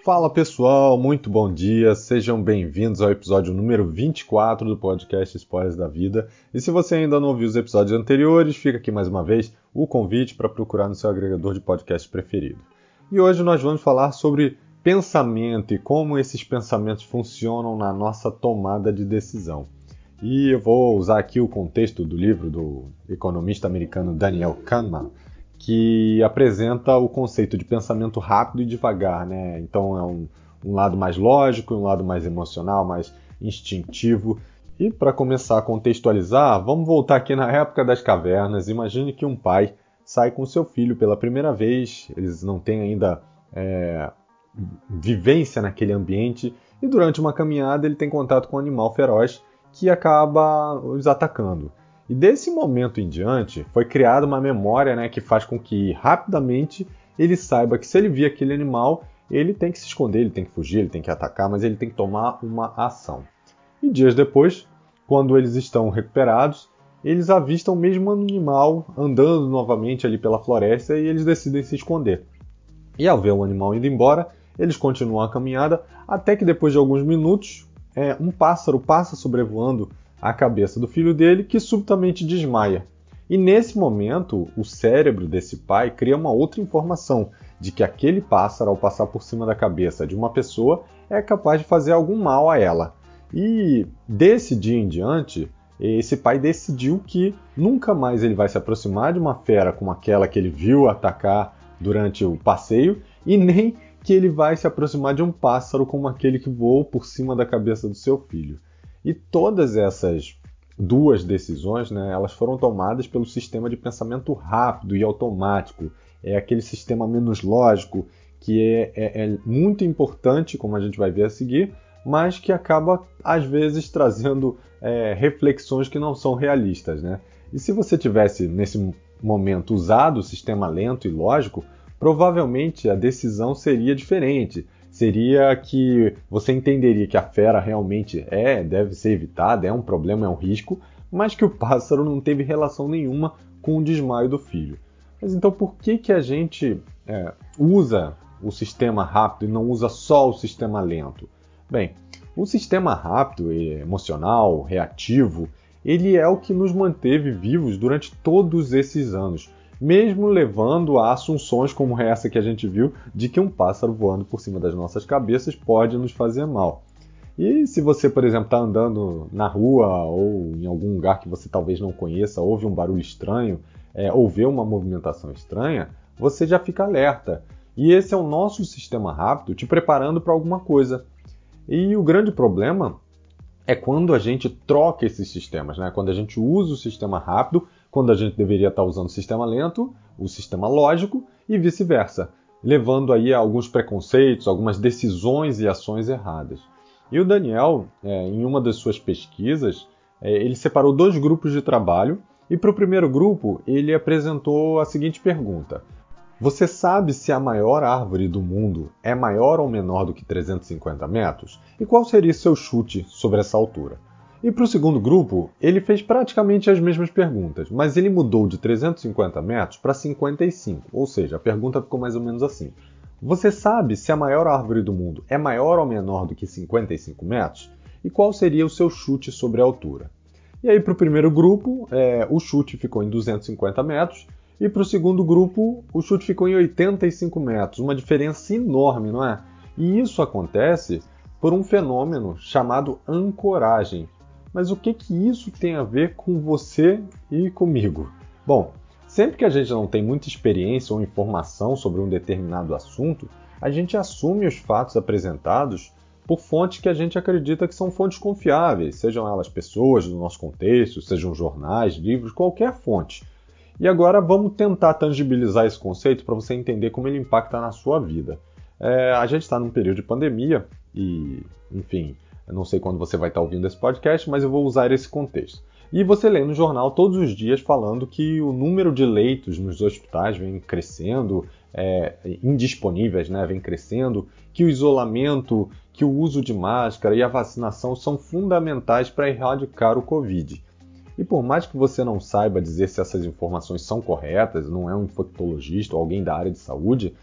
Fala pessoal, muito bom dia, sejam bem-vindos ao episódio número 24 do podcast Spoilers da Vida. E se você ainda não ouviu os episódios anteriores, fica aqui mais uma vez o convite para procurar no seu agregador de podcast preferido. E hoje nós vamos falar sobre pensamento e como esses pensamentos funcionam na nossa tomada de decisão. E eu vou usar aqui o contexto do livro do economista americano Daniel Kahneman, que apresenta o conceito de pensamento rápido e devagar, né? Então é um lado mais lógico, um lado mais emocional, mais instintivo. E para começar a contextualizar, vamos voltar aqui na época das cavernas. Imagine que um pai sai com seu filho pela primeira vez, eles não têm ainda vivência naquele ambiente, e durante uma caminhada ele tem contato com um animal feroz que acaba os atacando. E desse momento em diante, foi criada uma memória, né, que faz com que rapidamente ele saiba que se ele vir aquele animal, ele tem que se esconder, ele tem que fugir, ele tem que atacar, mas ele tem que tomar uma ação. E dias depois, quando eles estão recuperados, eles avistam o mesmo animal andando novamente ali pela floresta e eles decidem se esconder. E ao ver o animal indo embora, eles continuam a caminhada, até que depois de alguns minutos, um pássaro passa sobrevoando a cabeça do filho dele, que subitamente desmaia. E nesse momento, o cérebro desse pai cria uma outra informação, de que aquele pássaro, ao passar por cima da cabeça de uma pessoa, é capaz de fazer algum mal a ela. E desse dia em diante, esse pai decidiu que nunca mais ele vai se aproximar de uma fera como aquela que ele viu atacar durante o passeio, e nem que ele vai se aproximar de um pássaro como aquele que voou por cima da cabeça do seu filho. E todas essas duas decisões, né, elas foram tomadas pelo sistema de pensamento rápido e automático. É aquele sistema menos lógico que é muito importante, como a gente vai ver a seguir, mas que acaba, às vezes, trazendo reflexões que não são realistas, né? E se você tivesse, nesse momento, usado o sistema lento e lógico, provavelmente a decisão seria diferente. Seria que você entenderia que a fera realmente deve ser evitada, é um problema, é um risco, mas que o pássaro não teve relação nenhuma com o desmaio do filho. Mas então por que a gente usa o sistema rápido e não usa só o sistema lento? Bem, o sistema rápido e emocional, reativo, ele é o que nos manteve vivos durante todos esses anos, mesmo levando a assunções como essa que a gente viu, de que um pássaro voando por cima das nossas cabeças pode nos fazer mal. E se você, por exemplo, está andando na rua ou em algum lugar que você talvez não conheça, ouve um barulho estranho, ou vê uma movimentação estranha, você já fica alerta. E esse é o nosso sistema rápido te preparando para alguma coisa. E o grande problema é quando a gente troca esses sistemas, né? Quando a gente usa o sistema rápido, quando a gente deveria estar usando o sistema lento, o sistema lógico e vice-versa, levando aí a alguns preconceitos, algumas decisões e ações erradas. E o Daniel, em uma das suas pesquisas, ele separou dois grupos de trabalho e para o primeiro grupo ele apresentou a seguinte pergunta: você sabe se a maior árvore do mundo é maior ou menor do que 350 metros? E qual seria seu chute sobre essa altura? E para o segundo grupo, ele fez praticamente as mesmas perguntas, mas ele mudou de 350 metros para 55, ou seja, a pergunta ficou mais ou menos assim: você sabe se a maior árvore do mundo é maior ou menor do que 55 metros? E qual seria o seu chute sobre a altura? E aí para o primeiro grupo, o chute ficou em 250 metros, e para o segundo grupo, o chute ficou em 85 metros, uma diferença enorme, não é? E isso acontece por um fenômeno chamado ancoragem. Mas o que isso tem a ver com você e comigo? Bom, sempre que a gente não tem muita experiência ou informação sobre um determinado assunto, a gente assume os fatos apresentados por fontes que a gente acredita que são fontes confiáveis, sejam elas pessoas do nosso contexto, sejam jornais, livros, qualquer fonte. E agora vamos tentar tangibilizar esse conceito para você entender como ele impacta na sua vida. A gente está num período de pandemia e, enfim, eu não sei quando você vai estar ouvindo esse podcast, mas eu vou usar esse contexto. E você lê no jornal todos os dias falando que o número de leitos nos hospitais vem crescendo, indisponíveis, né, vem crescendo, que o isolamento, que o uso de máscara e a vacinação são fundamentais para erradicar o Covid. E por mais que você não saiba dizer se essas informações são corretas, não é um infectologista ou alguém da área de saúde,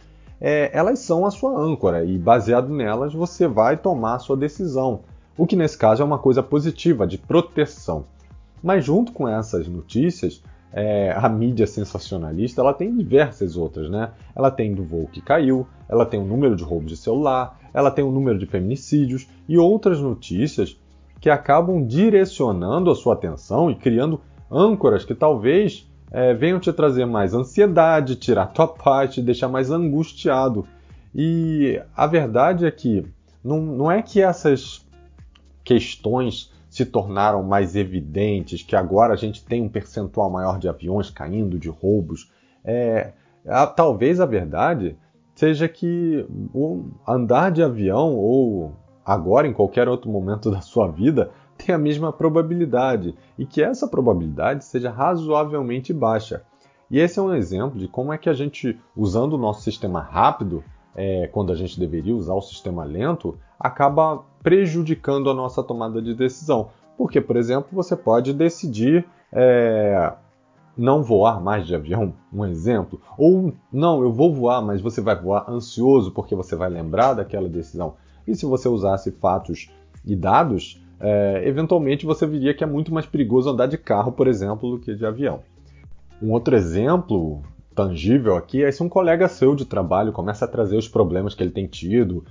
elas são a sua âncora e baseado nelas você vai tomar a sua decisão. O que nesse caso é uma coisa positiva, de proteção. Mas junto com essas notícias, a mídia sensacionalista ela tem diversas outras, né? Ela tem do voo que caiu, ela tem o número de roubos de celular, ela tem o número de feminicídios e outras notícias que acabam direcionando a sua atenção e criando âncoras que talvez venham te trazer mais ansiedade, tirar tua paz, te deixar mais angustiado. E a verdade é que não é que essas questões se tornaram mais evidentes, que agora a gente tem um percentual maior de aviões caindo, de roubos. Talvez a verdade seja que o andar de avião, ou agora em qualquer outro momento da sua vida, tem a mesma probabilidade, e que essa probabilidade seja razoavelmente baixa. E esse é um exemplo de como é que a gente, usando o nosso sistema rápido, quando a gente deveria usar o sistema lento, acaba prejudicando a nossa tomada de decisão. Porque, por exemplo, você pode decidir não voar mais de avião, um exemplo. Ou, não, eu vou voar, mas você vai voar ansioso porque você vai lembrar daquela decisão. E se você usasse fatos e dados, eventualmente você viria que é muito mais perigoso andar de carro, por exemplo, do que de avião. Um outro exemplo tangível aqui é se um colega seu de trabalho começa a trazer os problemas que ele tem tido,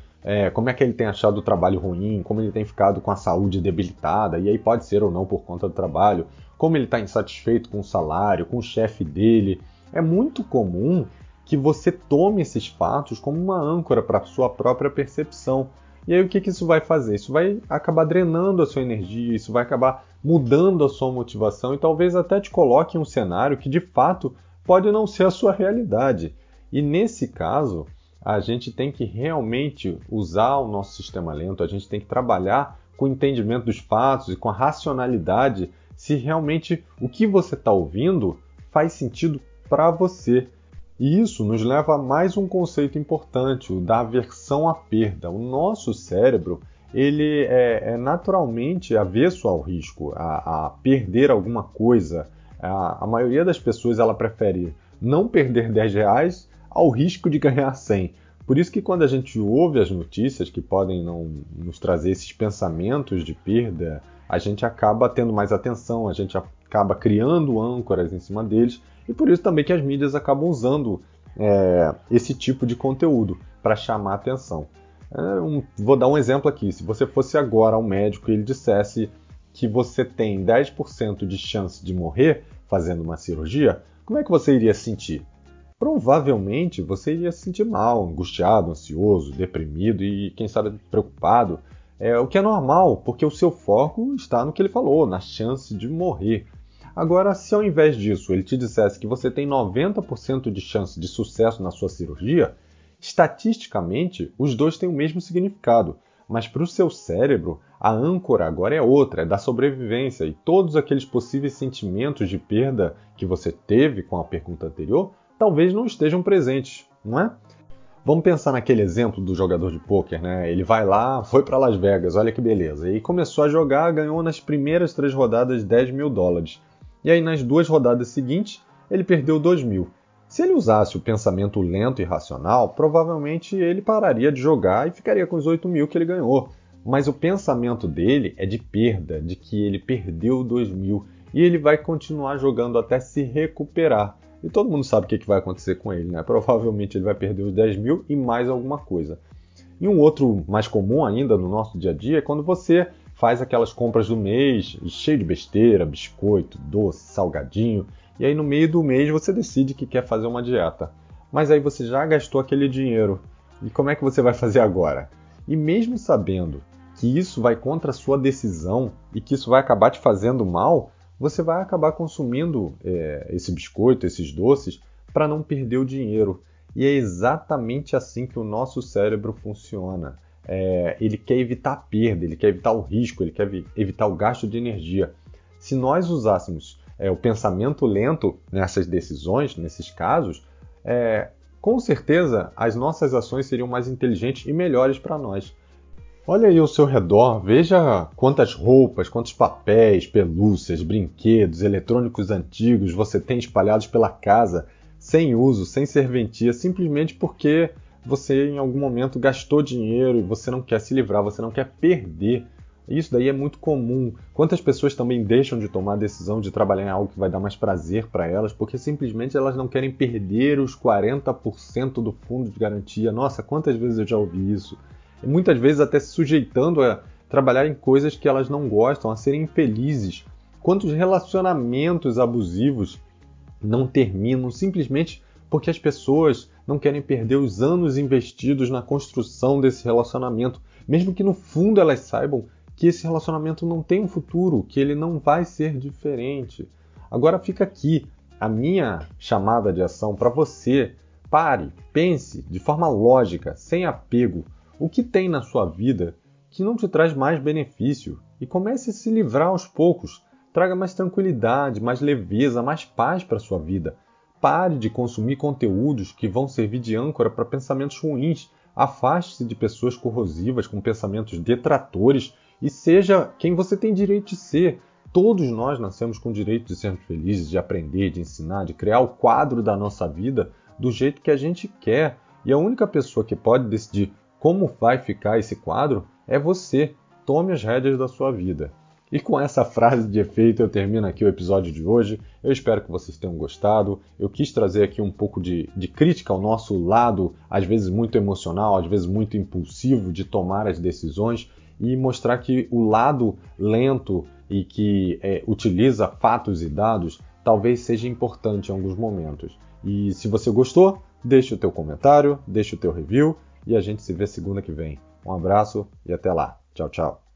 como é que ele tem achado o trabalho ruim, como ele tem ficado com a saúde debilitada, e aí pode ser ou não por conta do trabalho, como ele está insatisfeito com o salário, com o chefe dele. É muito comum que você tome esses fatos como uma âncora para a sua própria percepção. E aí o que isso vai fazer? Isso vai acabar drenando a sua energia, isso vai acabar mudando a sua motivação e talvez até te coloque em um cenário que de fato pode não ser a sua realidade. E nesse caso, a gente tem que realmente usar o nosso sistema lento, a gente tem que trabalhar com o entendimento dos fatos e com a racionalidade se realmente o que você está ouvindo faz sentido para você. E isso nos leva a mais um conceito importante, o da aversão à perda. O nosso cérebro ele é naturalmente avesso ao risco, a perder alguma coisa. A maioria das pessoas ela prefere não perder R$10 ao risco de ganhar 100. Por isso que quando a gente ouve as notícias que podem não nos trazer esses pensamentos de perda, a gente acaba tendo mais atenção, a gente acaba criando âncoras em cima deles, e por isso também que as mídias acabam usando esse tipo de conteúdo para chamar a atenção. Vou dar um exemplo aqui. Se você fosse agora ao médico e ele dissesse que você tem 10% de chance de morrer fazendo uma cirurgia, como é que você iria se sentir? Provavelmente você iria se sentir mal, angustiado, ansioso, deprimido e, quem sabe, preocupado. O que é normal, porque o seu foco está no que ele falou, na chance de morrer. Agora, se ao invés disso ele te dissesse que você tem 90% de chance de sucesso na sua cirurgia, estatisticamente os dois têm o mesmo significado, mas para o seu cérebro a âncora agora é outra, é da sobrevivência, e todos aqueles possíveis sentimentos de perda que você teve com a pergunta anterior talvez não estejam presentes, não é? Vamos pensar naquele exemplo do jogador de pôquer, né? Ele vai lá, foi para Las Vegas, olha que beleza. E começou a jogar, ganhou nas primeiras 3 rodadas $10 mil. E aí nas 2 rodadas seguintes, ele perdeu 2 mil. Se ele usasse o pensamento lento e racional, provavelmente ele pararia de jogar e ficaria com os 8 mil que ele ganhou. Mas o pensamento dele é de perda, de que ele perdeu 2 mil. E ele vai continuar jogando até se recuperar. E todo mundo sabe o que vai acontecer com ele, né? Provavelmente ele vai perder os 10 mil e mais alguma coisa. E um outro mais comum ainda no nosso dia a dia é quando você faz aquelas compras do mês, cheio de besteira, biscoito, doce, salgadinho, e aí no meio do mês você decide que quer fazer uma dieta. Mas aí você já gastou aquele dinheiro. E como é que você vai fazer agora? E mesmo sabendo que isso vai contra a sua decisão e que isso vai acabar te fazendo mal, você vai acabar consumindo esse biscoito, esses doces, para não perder o dinheiro. E é exatamente assim que o nosso cérebro funciona. Ele quer evitar a perda, ele quer evitar o risco, ele quer evitar o gasto de energia. Se nós usássemos o pensamento lento nessas decisões, nesses casos, com certeza as nossas ações seriam mais inteligentes e melhores para nós. Olha aí ao seu redor, veja quantas roupas, quantos papéis, pelúcias, brinquedos, eletrônicos antigos você tem espalhados pela casa, sem uso, sem serventia, simplesmente porque você em algum momento gastou dinheiro e você não quer se livrar, você não quer perder. Isso daí é muito comum. Quantas pessoas também deixam de tomar a decisão de trabalhar em algo que vai dar mais prazer para elas, porque simplesmente elas não querem perder os 40% do fundo de garantia. Nossa, quantas vezes eu já ouvi isso? E muitas vezes até se sujeitando a trabalhar em coisas que elas não gostam, a serem infelizes. Quantos relacionamentos abusivos não terminam simplesmente porque as pessoas não querem perder os anos investidos na construção desse relacionamento, mesmo que no fundo elas saibam que esse relacionamento não tem um futuro, que ele não vai ser diferente. Agora fica aqui a minha chamada de ação para você. Pare, pense de forma lógica, sem apego, o que tem na sua vida que não te traz mais benefício e comece a se livrar aos poucos. Traga mais tranquilidade, mais leveza, mais paz para a sua vida. Pare de consumir conteúdos que vão servir de âncora para pensamentos ruins. Afaste-se de pessoas corrosivas com pensamentos detratores e seja quem você tem direito de ser. Todos nós nascemos com o direito de sermos felizes, de aprender, de ensinar, de criar o quadro da nossa vida do jeito que a gente quer. E a única pessoa que pode decidir como vai ficar esse quadro é você. Tome as rédeas da sua vida. E com essa frase de efeito eu termino aqui o episódio de hoje. Eu espero que vocês tenham gostado. Eu quis trazer aqui um pouco de crítica ao nosso lado, às vezes muito emocional, às vezes muito impulsivo de tomar as decisões e mostrar que o lado lento e que utiliza fatos e dados talvez seja importante em alguns momentos. E se você gostou, deixe o teu comentário, deixe o teu review e a gente se vê segunda que vem. Um abraço e até lá. Tchau, tchau.